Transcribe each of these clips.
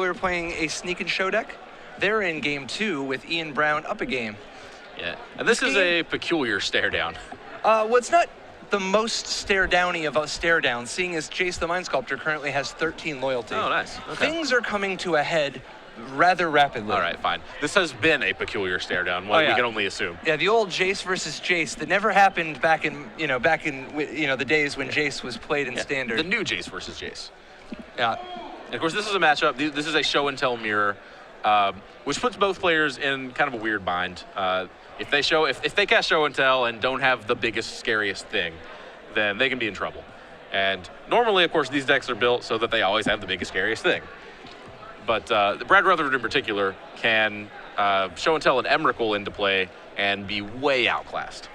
were playing a Sneak and Show deck. They're in game 2 with Ian Brown up a game. Yeah, and this is a peculiar stare down. Well, it's not the most stare-downy of us stare-downs, seeing as Jace the Mind Sculptor currently has 13 loyalty. Oh, nice. Okay. Things are coming to a head rather rapidly. All right, fine. This has been a peculiar stare down. Well, we can only assume. Yeah, the old Jace versus Jace that never happened back in the days when Jace was played in Standard. The new Jace versus Jace. Yeah. And of course, this is a matchup. This is a show and tell mirror, which puts both players in kind of a weird bind. If they cast show and tell and don't have the biggest, scariest thing, then they can be in trouble. And normally, of course, these decks are built so that they always have the biggest, scariest thing. But Brad Rutherford in particular can show and tell an Emrakul into play and be way outclassed.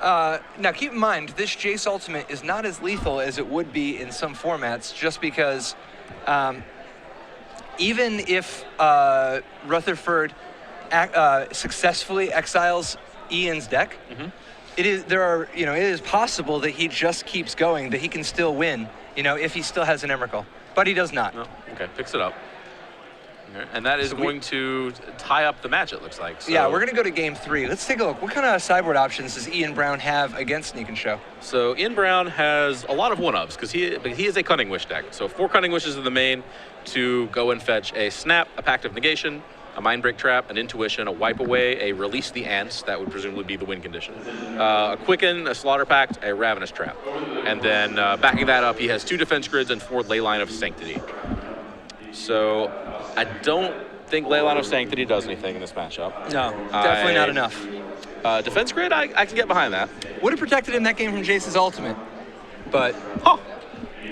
Now, keep in mind, this Jace Ultimate is not as lethal as it would be in some formats, just because even if Rutherford successfully exiles Ian's deck, it is possible that he just keeps going, that he can still win, if he still has an Emrakul. But he does not. Oh, okay, picks it up. And that is going to tie up the match, it looks like. So. Yeah, we're going to go to game 3. Let's take a look. What kind of sideboard options does Ian Brown have against Sneak and Show? So Ian Brown has a lot of one-ups, because he is a Cunning Wish deck. So 4 Cunning Wishes in the main to go and fetch a Snap, a Pact of Negation, a Mindbreak Trap, an Intuition, a Wipe Away, a Release the Ants, that would presumably be the win condition, a Quicken, a Slaughter Pact, a Ravenous Trap. And then backing that up, he has 2 Defense Grids and 4 Leyline of Sanctity. So I don't think Leyline of Sanctity does anything in this matchup. No, definitely not enough. Defense Grid, I can get behind that. Would have protected him that game from Jace's Ultimate, but...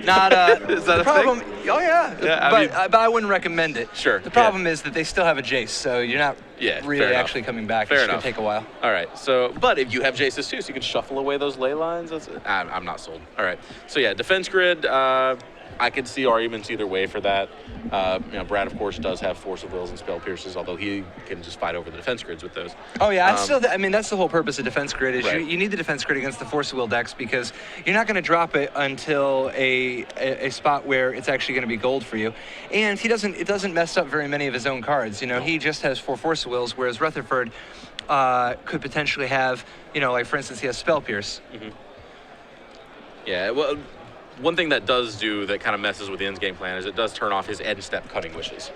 Not is that the a problem? thing? Oh yeah, but I wouldn't recommend it. Sure. The problem is that they still have a Jace, so you're not really actually coming back. Fair it's enough. Gonna take a while. All right. So, but if you have Jaces too, so you can shuffle away those ley lines. I'm not sold. All right. So yeah, defense grid. I could see arguments either way for that. Brad, of course, does have Force of Wills and Spell Pierces, although he can just fight over the defense grids with those. Oh, yeah. That's the whole purpose of defense grid is right. you need the defense grid against the Force of Will decks because you're not going to drop it until a spot where it's actually going to be gold for you. And it doesn't mess up very many of his own cards. He just has 4 Force of Wills, whereas Rutherford could potentially have, like, for instance, he has Spell Pierce. Mm-hmm. Yeah, well... One thing that does do that kind of messes with Ian's game plan is it does turn off his end step Cunning Wishes.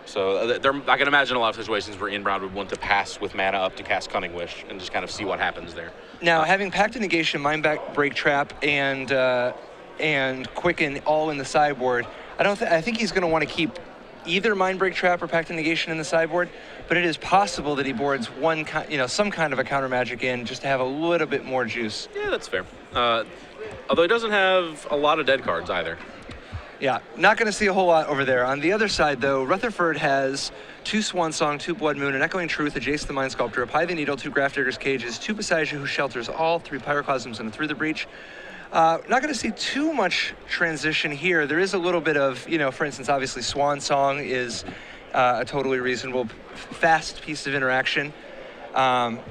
So I can imagine a lot of situations where Ian Brown would want to pass with mana up to cast Cunning Wish and just kind of see what happens there. Now, having Pact of Negation, Mindbreak Trap, and Quicken all in the sideboard, I think he's going to want to keep either Mindbreak Trap or Pact of Negation in the sideboard, but it is possible that he boards some kind of a counter magic in just to have a little bit more juice. Yeah, that's fair. Although he doesn't have a lot of dead cards either. Yeah, not going to see a whole lot over there. On the other side, though, Rutherford has 2 Swan Song, 2 Blood Moon, an Echoing Truth, a Jace the Mind Sculptor, a Pie the Needle, 2 Grafdigger's Cages, 2 Beside You Who Shelters All, 3 Pyroclasms, and a Through the Breach. Not going to see too much transition here. There is a little bit of, for instance, obviously Swan Song is a totally reasonable, fast piece of interaction. Beyond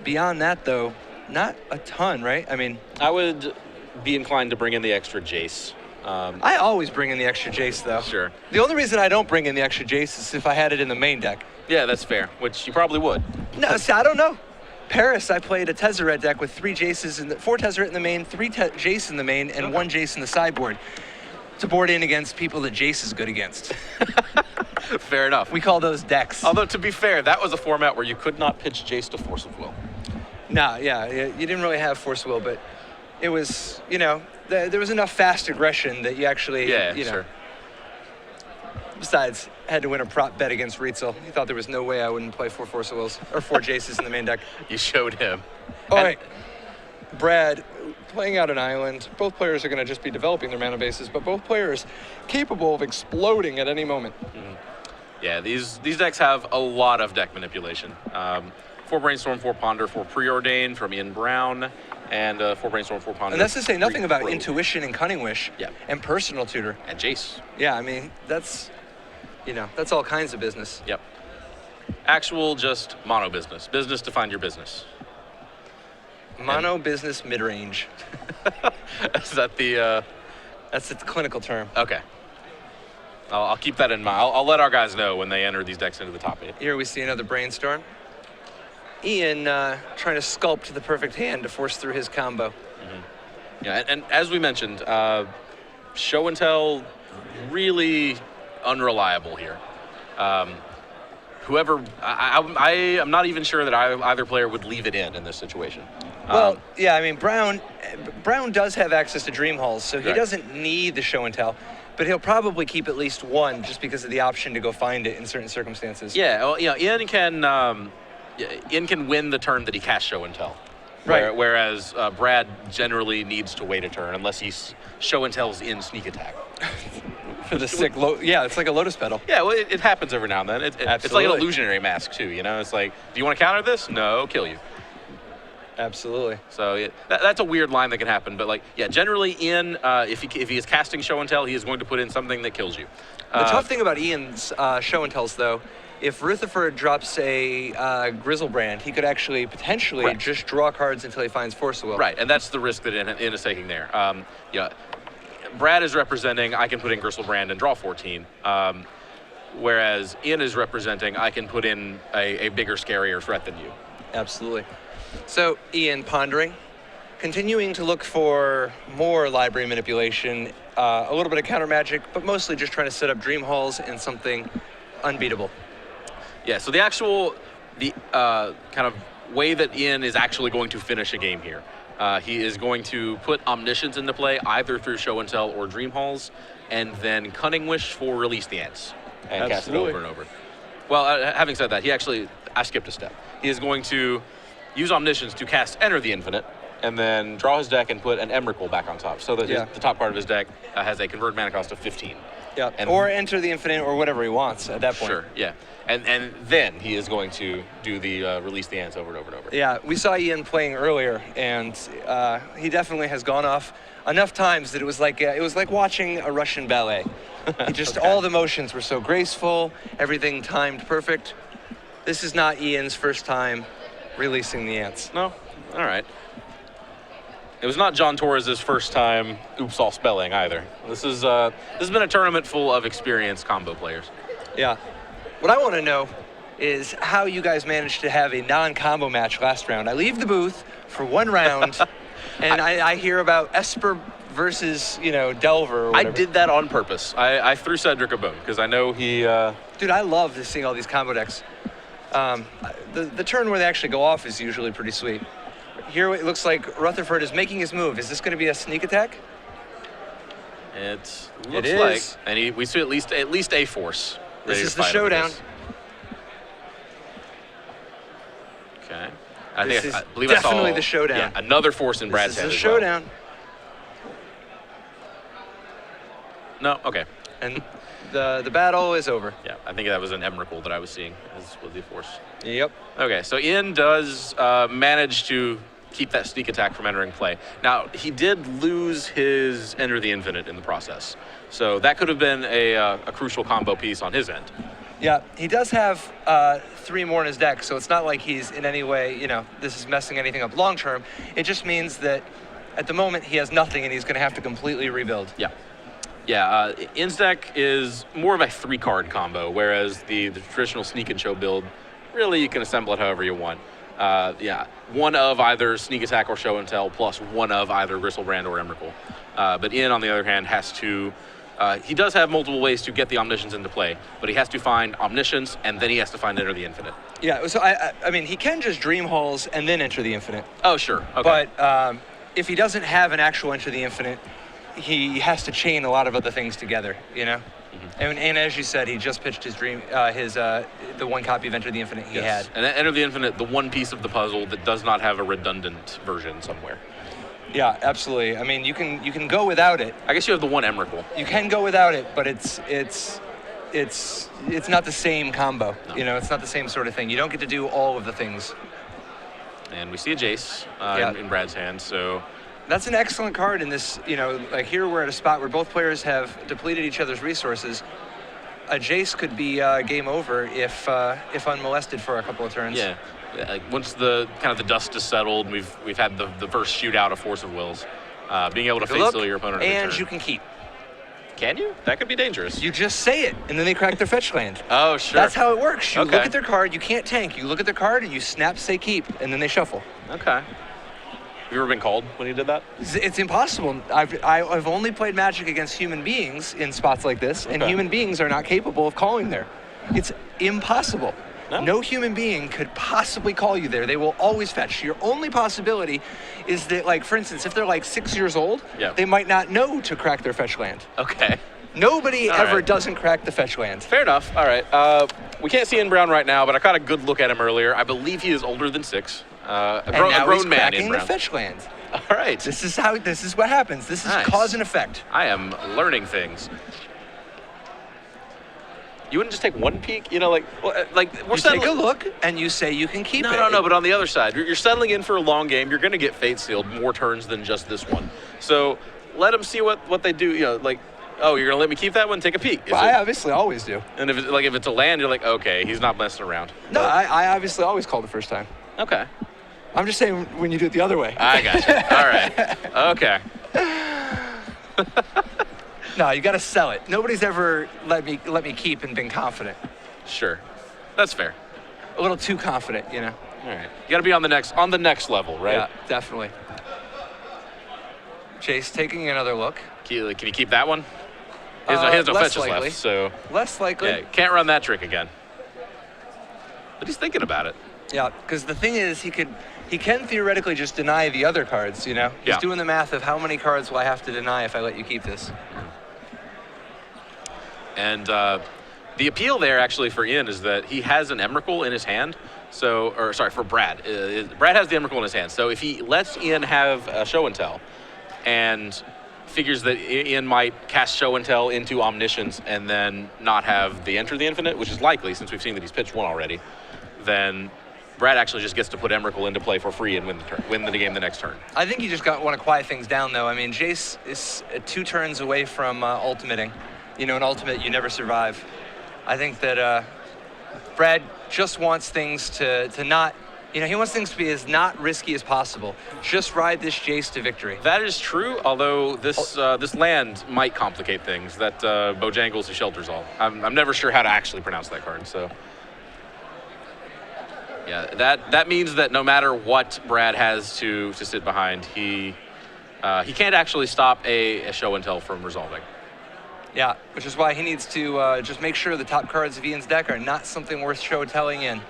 that, though, not a ton, right? I mean, I would be inclined to bring in the extra Jace. I always bring in the extra Jace, though. Sure. The only reason I don't bring in the extra Jace is if I had it in the main deck. Yeah, that's fair, which you probably would. No, see, I don't know. Paris, I played a Tezzeret deck with 4 Tezzeret in the main, 3 Jace in the main, and 1 Jace in the sideboard to board in against people that Jace is good against. Fair enough. We call those decks. Although, to be fair, that was a format where you could not pitch Jace to Force of Will. No, yeah, you didn't really have Force Will, but it was, there was enough fast aggression that you actually, sure. Besides, had to win a prop bet against Rietzel. He thought there was no way I wouldn't play 4 Force Wills or 4 Jaces in the main deck. You showed him. All right, Brad, playing out an island. Both players are going to just be developing their mana bases, but both players capable of exploding at any moment. Mm-hmm. Yeah, these decks have a lot of deck manipulation. 4 Brainstorm, 4 Ponder, 4 Preordain from Ian Brown, and 4 Brainstorm, 4 Ponder. And that's to say nothing about Pro. Intuition and Cunning Wish and Personal Tutor. And Jace. Yeah, I mean, that's all kinds of business. Yep. Actual just mono business. Business to find your business. Mono business mid-range. Is that the That's the clinical term. Okay. I'll keep that in mind. I'll let our guys know when they enter these decks into the top 8. Here we see another brainstorm. Ian trying to sculpt the perfect hand to force through his combo. Yeah, and as we mentioned, show and tell really unreliable here. Whoever, I am not even sure that either player would leave it in this situation. Well, yeah, I mean, Brown does have access to Dream Halls, so he Right. doesn't need the show and tell, but he'll probably keep at least one just because of the option to go find it in certain circumstances. Yeah, well, Ian can win the turn that he casts show and tell. Right. Whereas Brad generally needs to wait a turn unless he's show and tells in sneak attack. For the sick, yeah, it's like a lotus petal. Yeah, well, it happens every now and then. It's like an Absolutely. illusionary mask too. It's like, do you want to counter this? No, kill you. Absolutely. So that's a weird line that can happen. But generally Ian, if he is casting show and tell, he is going to put in something that kills you. The tough thing about Ian's show and tells, though, if Rutherford drops a Grizzlebrand, he could actually potentially just draw cards until he finds Force of Will. Right, and that's the risk that Ian is taking there. Brad is representing, I can put in Grizzlebrand and draw 14. Whereas Ian is representing, I can put in a bigger, scarier threat than you. Absolutely. So, Ian pondering, continuing to look for more library manipulation, a little bit of counter magic, but mostly just trying to set up Dream Halls and something unbeatable. Yeah, so the kind of way that Ian is actually going to finish a game here. He is going to put Omniscience into play either through Show and Tell or Dream Halls, and then Cunning Wish for Release the Ants and cast it over and over. Well, having said that, I skipped a step. He is going to use Omniscience to cast Enter the Infinite, and then draw his deck and put an Emrakul back on top, so that the top part of his deck has a convert mana cost of 15. Yeah, or Enter the Infinite or whatever he wants at that point. Sure, yeah. And then he is going to do the Release the Ants over and over and over. Yeah, we saw Ian playing earlier, and he definitely has gone off enough times that it was like watching a Russian ballet. He just all the motions were so graceful, everything timed perfect. This is not Ian's first time releasing the Ants. No? All right. It was not John Torres' first time oops all spelling either. This has been a tournament full of experienced combo players. Yeah. What I want to know is how you guys managed to have a non-combo match last round. I leave the booth for one round, and I hear about Esper versus, Delver or whatever. I did that on purpose. I threw Cedric a bone because I know he... Dude, I love seeing all these combo decks. The turn where they actually go off is usually pretty sweet. Here it looks like Rutherford is making his move. Is this going to be a sneak attack? It looks like, and we see at least a force. This is the showdown. Okay. I believe I saw definitely the showdown. Yeah, another force in Brad's hand. This is as the showdown. No, okay. And the battle is over. Yeah, I think that was an Emrakul that I was seeing as was the force. Yep. Okay, so Ian does manage to keep that sneak attack from entering play. Now, he did lose his Enter the Infinite in the process. So that could have been a crucial combo piece on his end. Yeah, he does have 3 more in his deck, so it's not like he's in any way, this is messing anything up long term. It just means that at the moment he has nothing and he's going to have to completely rebuild. Yeah. Yeah, Ian's deck is more of a 3-card combo, whereas the traditional sneak and show build, really you can assemble it however you want. One of either sneak attack or show and tell, plus one of either Grizzlebrand or Emrakul. But Ian, on the other hand, has to... he does have multiple ways to get the Omniscience into play, but he has to find Omniscience, and then he has to find Enter the Infinite. Yeah, so I mean, he can just Dream Halls and then Enter the Infinite. Oh, sure. Okay. But if he doesn't have an actual Enter the Infinite, he has to chain a lot of other things together, Mm-hmm. And as you said, he just pitched his the one copy of Enter the Infinite he had. And Enter the Infinite, the one piece of the puzzle that does not have a redundant version somewhere. Yeah, absolutely. I mean, you can go without it. I guess you have the one Emrakul. You can go without it, but it's not the same combo. No. It's not the same sort of thing. You don't get to do all of the things. And we see a Jace in Brad's hand, so... That's an excellent card in this, like here we're at a spot where both players have depleted each other's resources. A Jace could be game over if unmolested for a couple of turns. Yeah, like once the dust is settled, we've had the first shootout of Force of Wills. Being able to face your opponent and turn. you can keep. Can you? That could be dangerous. You just say it, and then they crack their fetch land. Oh, sure. That's how it works. You Okay. look at their card, you can't tank. You look at their card, and you snap, say keep, and then they shuffle. Okay. Have you ever been called when you did that? It's impossible. I've only played Magic against human beings in spots like this, and Okay. human beings are not capable of calling there. It's impossible. No? No human being could possibly call you there. They will always fetch. Your only possibility is that, like, for instance, if they're like 6 years old, Yeah. they might not know to crack their fetch land. Okay. Nobody All ever right. doesn't crack the fetch land. Fair enough. All right. We can't see Ian Brown right now, but I got a good look at him earlier. I believe he is older than 6. A And now he's grown man, cracking Ian the Brown. fetch land. All right. This is what happens. This is Nice. cause and effect. I am learning things. You wouldn't just take one peek, you know, like we're You settling. take a look and you say you can keep it. No. But on the other side, you're settling in for a long game. You're going to get fate sealed more turns than just this one. So let them see what they do. You know, like, oh, you're going to let me keep that one? Take a peek. Is Well, I it- obviously always do. and if it's a land, you're like, okay, he's not messing around. No, I obviously always call the first time. Okay. I'm just saying when you do it the other way. I got you. All right. Okay. No, you got to sell it. Nobody's ever let me keep and been confident. Sure. That's fair. A little too confident, you know. All right. You got to be on the next level, right? Yeah, definitely. Chase taking another look. Can you keep that one? He has no less fetches likely. left, so Less likely. yeah, can't run that trick again. But he's thinking about it. Yeah, because the thing is, he can theoretically just deny the other cards, you know? He's Yeah. doing the math of how many cards will I have to deny if I let you keep this. And the appeal there, actually, for Ian is that he has an Emrakul in his hand. For Brad. Brad has the Emrakul in his hand. So if he lets Ian have a show and tell and figures that Ian might cast show and tell into Omniscience and then not have the Enter the Infinite, which is likely since we've seen that he's pitched one already, then Brad actually just gets to put Emrakul into play for free and win the game the next turn. I think you just want to quiet things down, though. I mean, Jace is 2 turns away from ultimating. You know, an ultimate, you never survive. I think that Brad just wants things to not, you know, he wants things to be as not risky as possible. Just ride this Jace to victory. That is true, although this land might complicate things. That Bojangles who shelters all. I'm never sure how to actually pronounce that card, so. Yeah, that means that no matter what Brad has to sit behind, he can't actually stop a show and tell from resolving. Yeah, which is why he needs to just make sure the top cards of Ian's deck are not something worth show-telling in.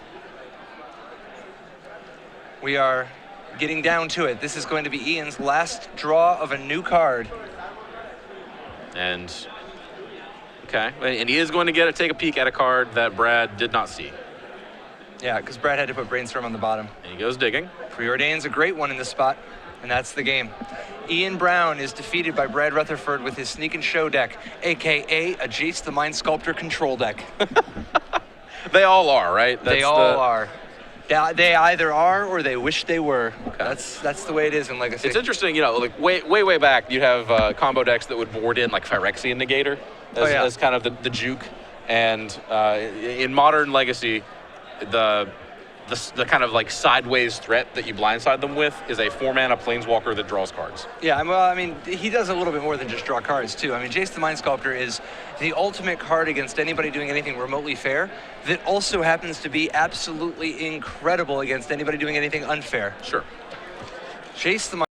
We are getting down to it. This is going to be Ian's last draw of a new card. And okay, and he is going to take a peek at a card that Brad did not see. Yeah, because Brad had to put Brainstorm on the bottom. And he goes digging. Preordain's a great one in this spot, and that's the game. Ian Brown is defeated by Brad Rutherford with his Sneak and Show deck, a.k.a. a Jace the Mind Sculptor control deck. They all are, right? They all are. They either are or they wish they were. Okay. That's the way it is in Legacy. It's interesting, you know, like way back, you'd have combo decks that would board in like Phyrexian Negator as kind of the juke. And in modern Legacy, the kind of like sideways threat that you blindside them with is a 4-mana planeswalker that draws cards. Yeah, well, I mean, he does a little bit more than just draw cards, too. I mean, Jace the Mind Sculptor is the ultimate card against anybody doing anything remotely fair that also happens to be absolutely incredible against anybody doing anything unfair. Sure. Jace the Mind